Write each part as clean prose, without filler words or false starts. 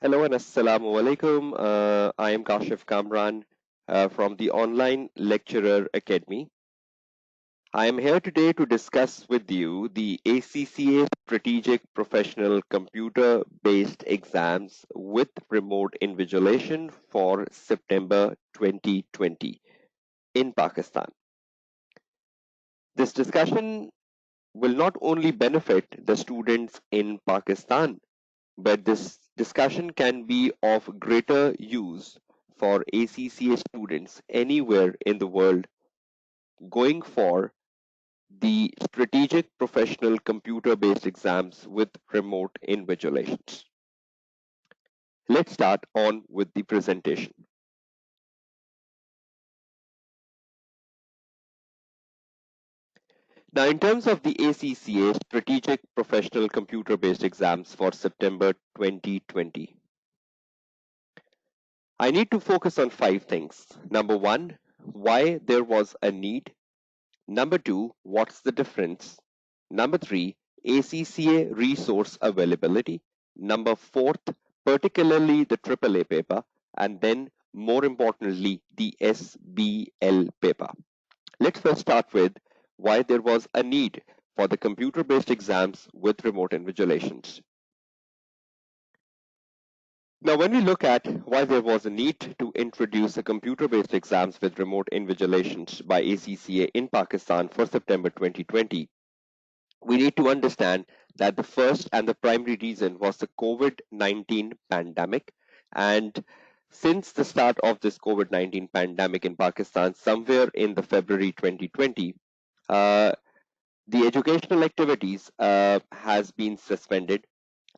Hello and Assalamu alaikum. I am Kashif Kamran from the Online Lecturer Academy. I am here today to discuss with you the ACCA Strategic Professional Computer Based Exams with Remote Invigilation for September 2020 in Pakistan. This discussion will not only benefit the students in Pakistan, but this discussion can be of greater use for ACCA students anywhere in the world going for the strategic professional computer based exams with remote invigilations. Let's start on with the presentation. Now, in terms of the ACCA strategic professional computer based exams for September 2020, I need to focus on five things. Number one, why there was a need. Number two, what's the difference? Number three, ACCA resource availability. Number fourth, particularly the AAA paper, and then more importantly, the SBL paper. Let's first start with why there was a need for the computer-based exams with remote invigilations. Now, when we look at why there was a need to introduce a computer-based exams with remote invigilations by ACCA in Pakistan for September 2020, we need to understand that the first and the primary reason was the COVID-19 pandemic. And since the start of this COVID-19 pandemic in Pakistan, somewhere in the February 2020, uh, the educational activities has been suspended,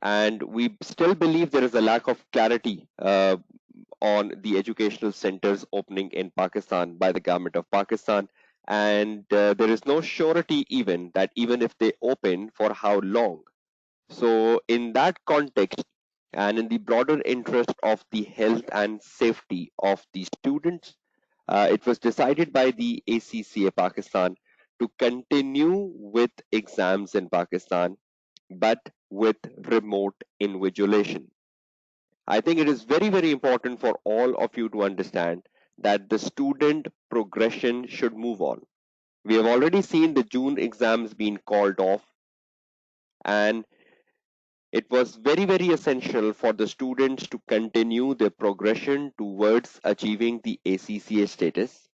and we still believe there is a lack of clarity on the educational centers opening in Pakistan by the government of Pakistan. And there is no surety even that even if they open, for how long. So in that context, and in the broader interest of the health and safety of the students, it was decided by the ACCA Pakistan to continue with exams in Pakistan, but with remote invigilation. I think it is very, very important for all of you to understand that the student progression should move on. We have already seen the June exams being called off, and it was very, very essential for the students to continue their progression towards achieving the ACCA status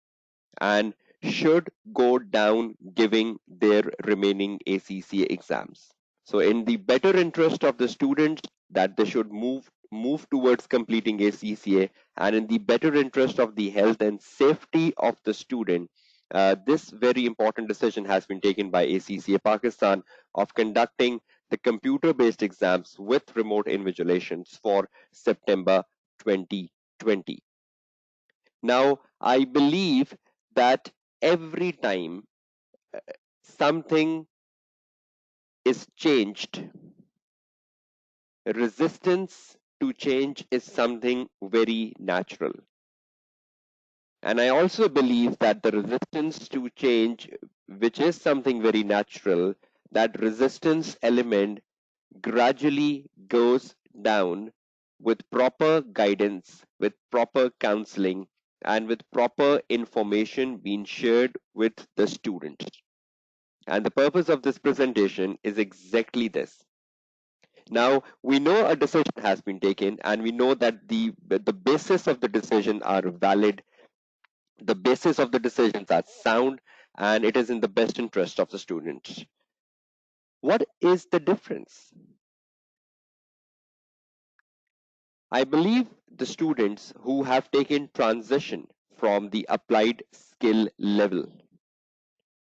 and should go down giving their remaining ACCA exams. So in the better interest of the students that they should move towards completing ACCA, and in the better interest of the health and safety of the student, this very important decision has been taken by ACCA Pakistan of conducting the computer-based exams with remote invigilations for September 2020. Now, I believe that every time something is changed, resistance to change is something very natural. And I also believe that the resistance to change, which is something very natural, that resistance element gradually goes down with proper guidance, with proper counseling, and with proper information being shared with the students. And the purpose of this presentation is exactly this. Now, we know a decision has been taken, and we know that the basis of the decision are valid, the basis of the decisions are sound, and it is in the best interest of the students. What is the difference? I believe the students who have taken transition from the applied skill level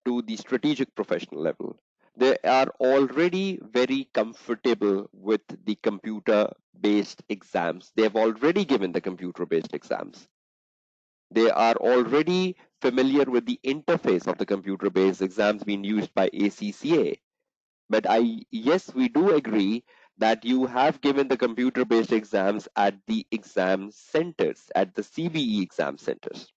to the strategic professional level, they are already very comfortable with the computer based exams. They have already given the computer based exams. They are already familiar with the interface of the computer based exams being used by ACCA. But yes, we do agree that you have given the computer based exams at the exam centers, at the CBE exam centers.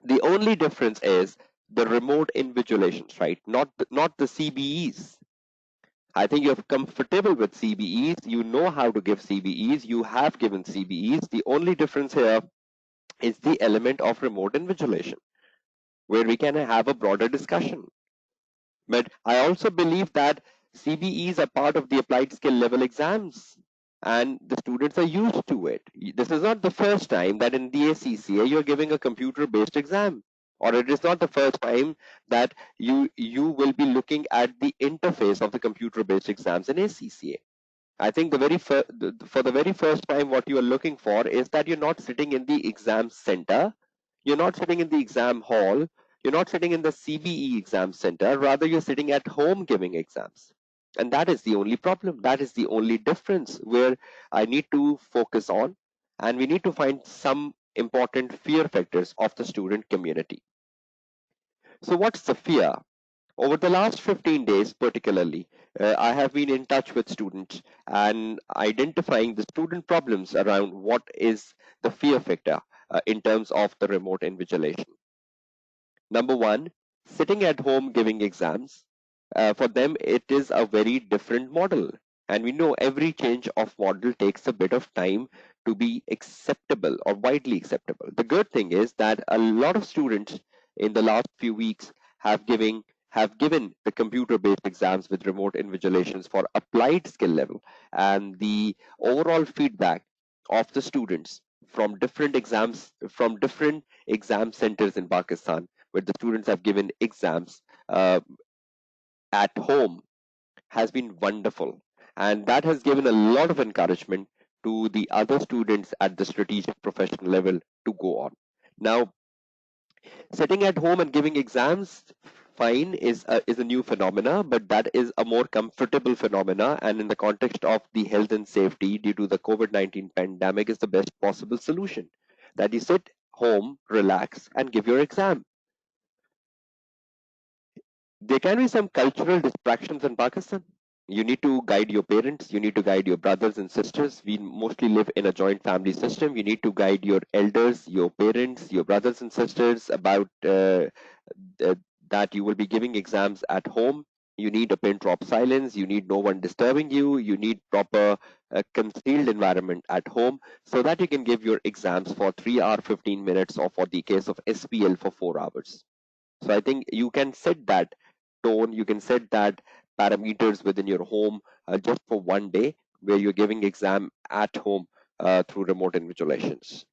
The only difference is the remote invigilations, right? Not the CBEs. I think you're comfortable with CBEs. You know how to give CBEs. You have given CBEs. The only difference here is the element of remote invigilation, where we can have a broader discussion. But I also believe that CBEs are part of the applied skill level exams, and the students are used to it. This is not the first time that in the ACCA you're giving a computer-based exam, or it is not the first time that you will be looking at the interface of the computer-based exams in ACCA. I think for the very first time, what you are looking for is that you're not sitting in the exam center, you're not sitting in the exam hall, you're not sitting in the CBE exam center, rather you're sitting at home giving exams. And that is the only problem. That is the only difference where I need to focus on, and we need to find some important fear factors of the student community. So what's the fear? Over the last 15 days, particularly, I have been in touch with students and identifying the student problems around what is the fear factor in terms of the remote invigilation. Number one, sitting at home giving exams. For them, it is a very different model. And we know every change of model takes a bit of time to be acceptable or widely acceptable. The good thing is that a lot of students in the last few weeks have given the computer-based exams with remote invigilations for applied skill level, and the overall feedback of the students from different exam centers in Pakistan where the students have given exams at home has been wonderful. And that has given a lot of encouragement to the other students at the strategic professional level to go on. Now, sitting at home and giving exams, fine, is a new phenomena, but that is a more comfortable phenomena. And in the context of the health and safety due to the COVID-19 pandemic, is the best possible solution. That you sit home, relax, and give your exam. There can be some cultural distractions in Pakistan. You need to guide your parents, you need to guide your brothers and sisters. We mostly live in a joint family system. You need to guide your elders, your parents, your brothers and sisters about that you will be giving exams at home. You need a pin drop silence, you need no one disturbing you, you need proper concealed environment at home so that you can give your exams for 3 hour 15 minutes or for the case of SPL for 4 hours. So I think you can set that tone, you can set that parameters within your home just for one day where you're giving exam at home through remote invigilations.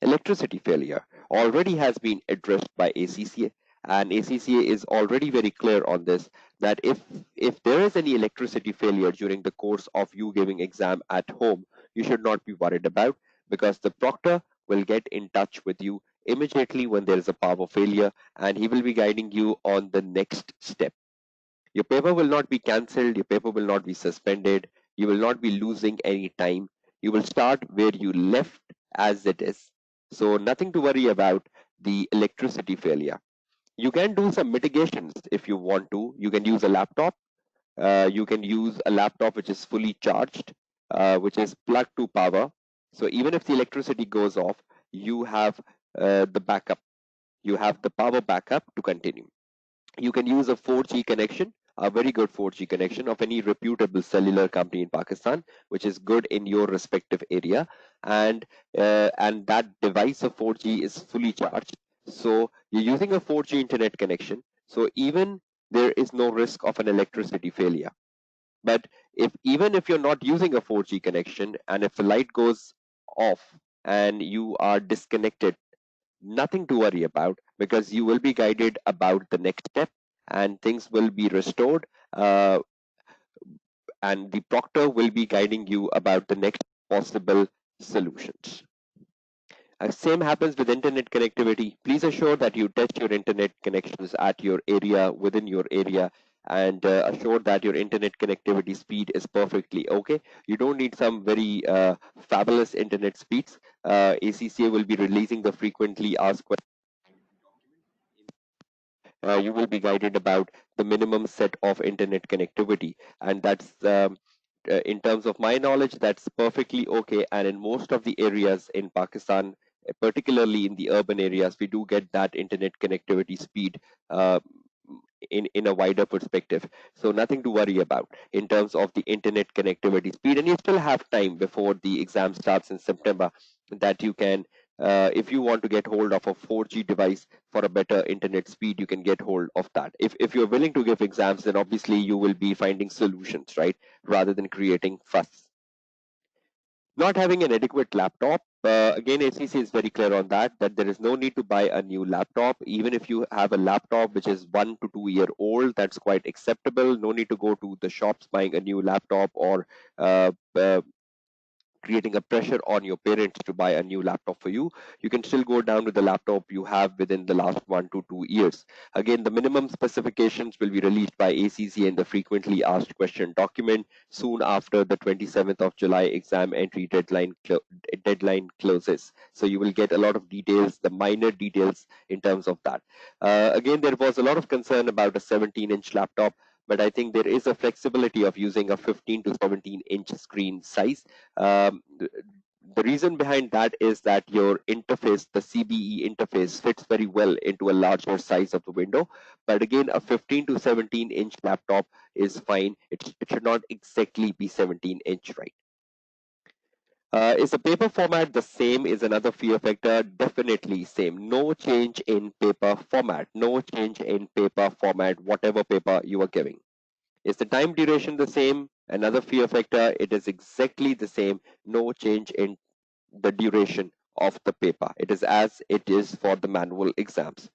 Electricity failure already has been addressed by ACCA, and ACCA is already very clear on this, that if there is any electricity failure during the course of you giving exam at home, you should not be worried about, because the proctor will get in touch with you immediately when there is a power failure, and he will be guiding you on the next step. Your paper will not be cancelled, your paper will not be suspended, you will not be losing any time. You will start where you left as it is. So nothing to worry about the electricity failure. You can do some mitigations if you want to. You can use a laptop. You can use a laptop which is fully charged, which is plugged to power. So even if the electricity goes off, you have the backup. You have the power backup to continue. You can use a 4G connection, a very good 4G connection of any reputable cellular company in Pakistan, which is good in your respective area, and that device of 4G is fully charged. So you're using a 4G internet connection. So even there is no risk of an electricity failure. But even if you're not using a 4G connection and if the light goes off and you are disconnected, nothing to worry about, because you will be guided about the next step and things will be restored, and the proctor will be guiding you about the next possible solutions. Same happens with internet connectivity. Please assure that you test your internet connections at your area, within your area, and assure that your internet connectivity speed is perfectly okay. You don't need some very fabulous internet speeds. ACCA will be releasing the frequently asked questions. You will be guided about the minimum set of internet connectivity, and that's in terms of my knowledge, that's perfectly okay. And in most of the areas in Pakistan, particularly in the urban areas, we do get that internet connectivity speed. in a wider perspective. So nothing to worry about in terms of the internet connectivity speed, and you still have time before the exam starts in September that you can. If you want to get hold of a 4G device for a better internet speed, you can get hold of that. If you're willing to give exams, then obviously you will be finding solutions, right, rather than creating fuss. Not having an adequate laptop, again, ACC is very clear on that there is no need to buy a new laptop. Even if you have a laptop which is 1 to 2 year old, that's quite acceptable. No need to go to the shops buying a new laptop, or uh, uh, creating a pressure on your parents to buy a new laptop for you. You can still go down to the laptop you have within the last 1 to 2 years. Again, the minimum specifications will be released by ACCA in the frequently asked question document soon after the 27th of July exam entry deadline closes. So you will get a lot of details, the minor details in terms of that. Again, there was a lot of concern about a 17-inch laptop, but I think there is a flexibility of using a 15 to 17-inch screen size. The reason behind that is that your interface, the CBE interface, fits very well into a larger size of the window. But again, a 15 to 17-inch laptop is fine. It should not exactly be 17-inch, right? Is the paper format the same? Is another fear factor. Definitely same. No change in paper format. No change in paper format, whatever paper you are giving. Is the time duration the same? Another fear factor. It is exactly the same. No change in the duration of the paper. It is as it is for the manual exams.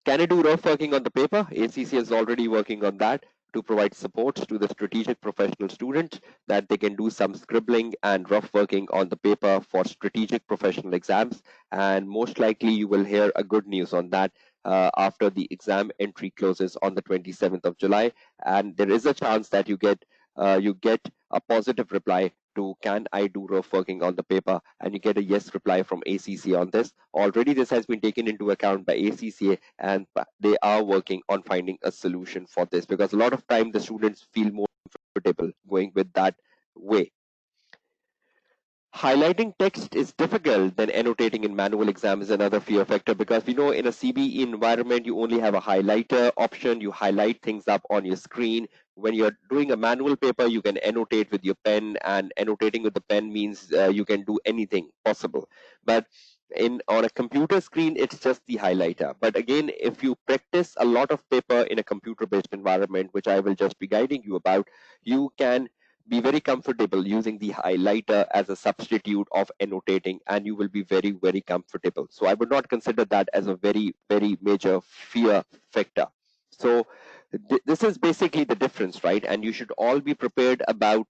Can it do rough working on the paper? ACC is already working on that to provide support to the strategic professional students that they can do some scribbling and rough working on the paper for strategic professional exams. And most likely you will hear a good news on that after the exam entry closes on the 27th of July. And there is a chance that you get a positive reply to can I do rough working on the paper, and you get a yes reply from ACCA on this. Already this has been taken into account by ACCA, and they are working on finding a solution for this, because a lot of time the students feel more comfortable going with that way. Highlighting text is difficult than annotating in manual exam is another fear factor, because we know in a CBE environment you only have a highlighter option. You highlight things up on your screen. When you're doing a manual paper, you can annotate with your pen, and annotating with the pen means you can do anything possible. But on a computer screen, it's just the highlighter. But again, if you practice a lot of paper in a computer-based environment, which I will just be guiding you about, you can be very comfortable using the highlighter as a substitute of annotating, and you will be very, very comfortable. So I would not consider that as a very, very major fear factor. So this is basically the difference, right? And you should all be prepared about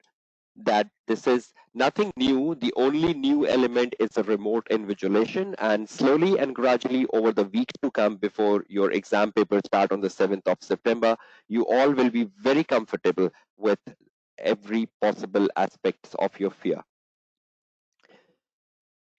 that. This is nothing new. The only new element is the remote invigilation, and slowly and gradually over the weeks to come before your exam papers start on the 7th of September, you all will be very comfortable with every possible aspects of your fear.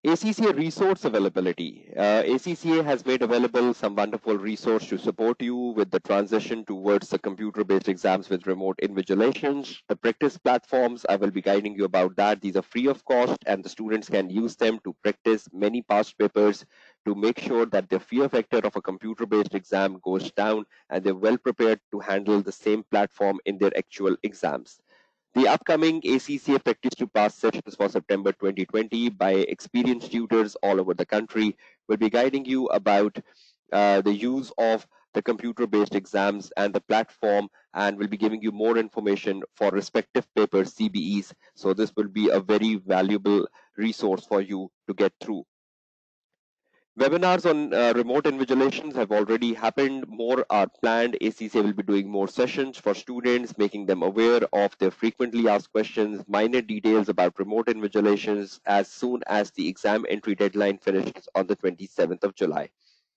ACCA resource availability. ACCA has made available some wonderful resource to support you with the transition towards the computer-based exams with remote invigilations. The practice platforms, I will be guiding you about that. These are free of cost, and the students can use them to practice many past papers to make sure that the fear factor of a computer-based exam goes down, and they're well prepared to handle the same platform in their actual exams. The upcoming ACCA Practice to Pass sessions for September 2020 by experienced tutors all over the country will be guiding you about the use of the computer-based exams and the platform, and will be giving you more information for respective papers, CBEs. So this will be a very valuable resource for you to get through. Webinars on remote invigilations have already happened. More are planned. ACCA will be doing more sessions for students, making them aware of their frequently asked questions, minor details about remote invigilations as soon as the exam entry deadline finishes on the 27th of July.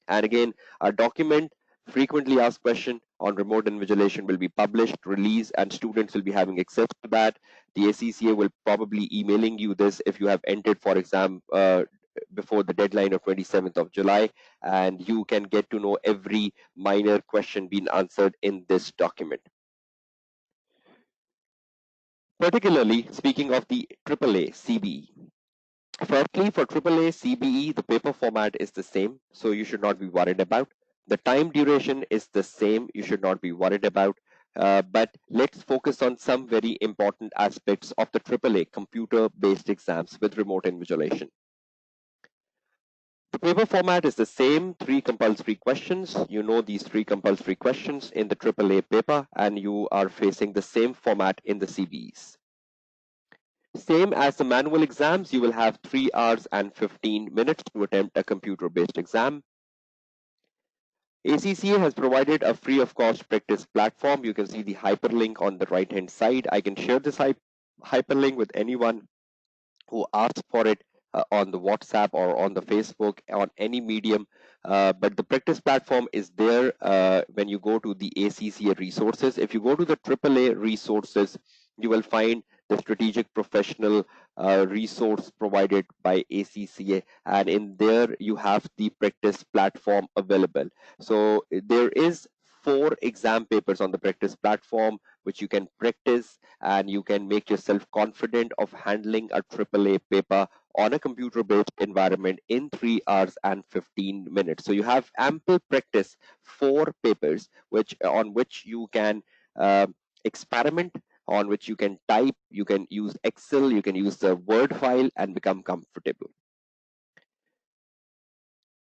And again, a document, frequently asked question on remote invigilation, will be published, released, and students will be having access to that. The ACCA will probably emailing you this if you have entered for exam before the deadline of 27th of July, and you can get to know every minor question being answered in this document. Particularly speaking of the AAA CBE. Firstly, for AAA CBE, the paper format is the same, so you should not be worried about. The time duration is the same. You should not be worried about. But let's focus on some very important aspects of the AAA computer-based exams with remote invigilation. The paper format is the same, 3 compulsory questions. You know these 3 compulsory questions in the AAA paper, and you are facing the same format in the CBEs. Same as the manual exams, you will have 3 hours and 15 minutes to attempt a computer-based exam. ACCA has provided a free of cost practice platform. You can see the hyperlink on the right hand side. I can share this hyperlink with anyone who asks for it on the WhatsApp or on the Facebook, on any medium. But the practice platform is there when you go to the ACCA resources. If you go to the AAA resources, you will find the strategic professional resource provided by ACCA, and in there you have the practice platform available. So there is 4 exam papers on the practice platform which you can practice, and you can make yourself confident of handling a AAA paper on a computer-based environment in 3 hours and 15 minutes. So you have ample practice, 4 papers on which you can experiment, on which you can type, you can use Excel, you can use the Word file and become comfortable.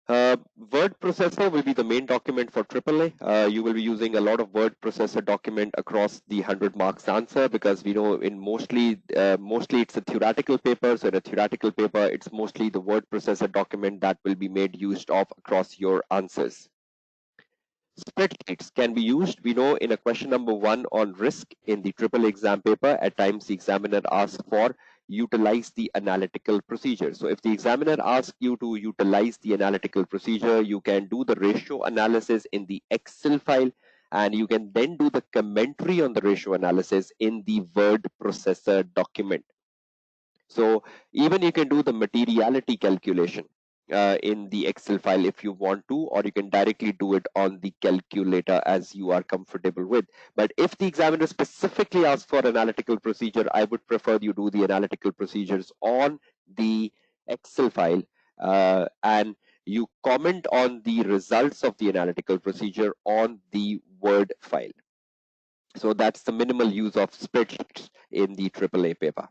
Word processor will be the main document for AAA. You will be using a lot of word processor document across the 100 marks answer, because we know in mostly it's a theoretical paper. So in a theoretical paper, it's mostly the word processor document that will be made use of across your answers. Spreadsheets can be used. We know in a question number 1 on risk in the AAA exam paper, at times the examiner asks for utilize the analytical procedure. So if the examiner asks you to utilize the analytical procedure, you can do the ratio analysis in the Excel file, and you can then do the commentary on the ratio analysis in the word processor document. So even you can do the materiality calculation in the Excel file if you want to, or you can directly do it on the calculator as you are comfortable with. But if the examiner specifically asks for analytical procedure, I would prefer you do the analytical procedures on the Excel file, and you comment on the results of the analytical procedure on the Word file. So that's the minimal use of spreadsheets in the AAA paper.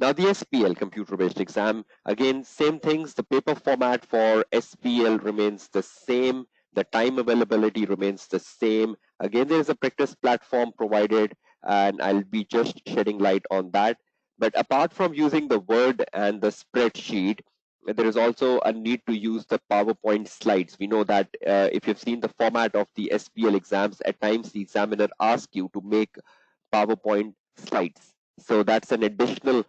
Now the SPL computer-based exam, again, same things. The paper format for SPL remains the same. The time availability remains the same. Again, there is a practice platform provided, and I'll be just shedding light on that. But apart from using the Word and the spreadsheet, there is also a need to use the PowerPoint slides. We know that if you've seen the format of the SPL exams, at times the examiner asks you to make PowerPoint slides. So that's an additional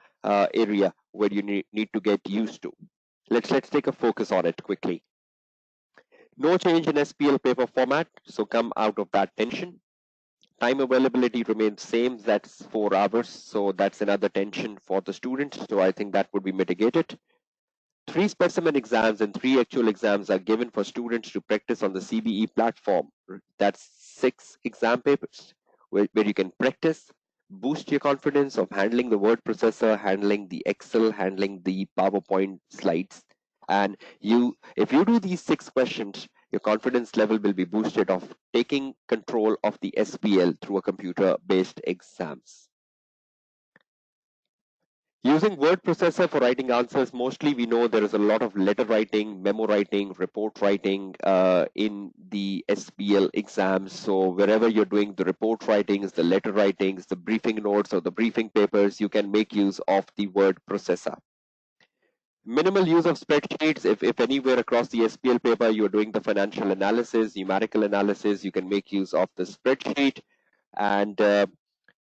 area where you need to get used to. Let's take a focus on it quickly. No change in SPL paper format, so come out of that tension. Time availability remains same, that's 4 hours, so that's another tension for the students, so I think that would be mitigated. 3 specimen exams and 3 actual exams are given for students to practice on the CBE platform. That's 6 exam papers where you can practice, boost your confidence of handling the word processor, handling the Excel, handling the PowerPoint slides. And if you do these 6 questions, your confidence level will be boosted of taking control of the SPL through a computer-based exams. Using word processor for writing answers, mostly we know there is a lot of letter writing, memo writing, report writing in the SPL exams. So wherever you're doing the report writings, the letter writings, the briefing notes or the briefing papers, you can make use of the word processor. Minimal use of spreadsheets. If anywhere across the SPL paper you're doing the financial analysis, numerical analysis, you can make use of the spreadsheet. And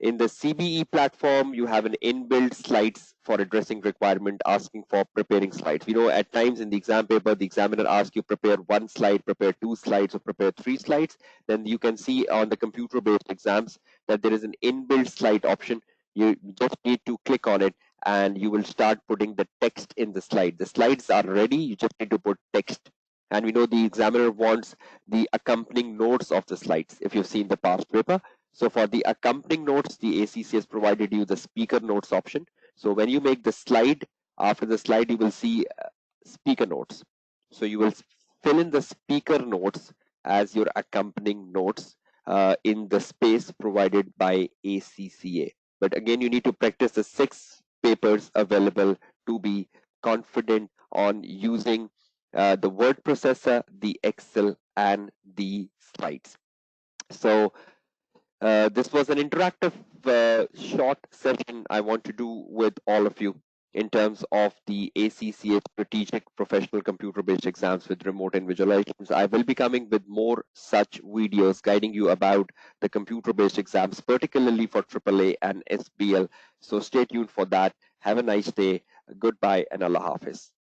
in the CBE platform, you have an inbuilt slides for addressing requirement, asking for preparing slides. We know at times in the exam paper, the examiner asks you prepare 1 slide, prepare 2 slides, or prepare 3 slides. Then you can see on the computer-based exams that there is an inbuilt slide option. You just need to click on it, and you will start putting the text in the slide. The slides are ready, you just need to put text. And we know the examiner wants the accompanying notes of the slides, if you've seen the past paper. So for the accompanying notes, the ACC has provided you the speaker notes option. So when you make the slide, after the slide, you will see speaker notes. So you will fill in the speaker notes as your accompanying notes in the space provided by ACCA. But again, you need to practice the 6 papers available to be confident on using the word processor, the Excel, and the slides. So this was an interactive short session I want to do with all of you in terms of the ACCA strategic professional computer based exams with remote invigilation. I will be coming with more such videos guiding you about the computer based exams, particularly for AAA and SBL. So stay tuned for that. Have a nice day. Goodbye and Allah Hafiz.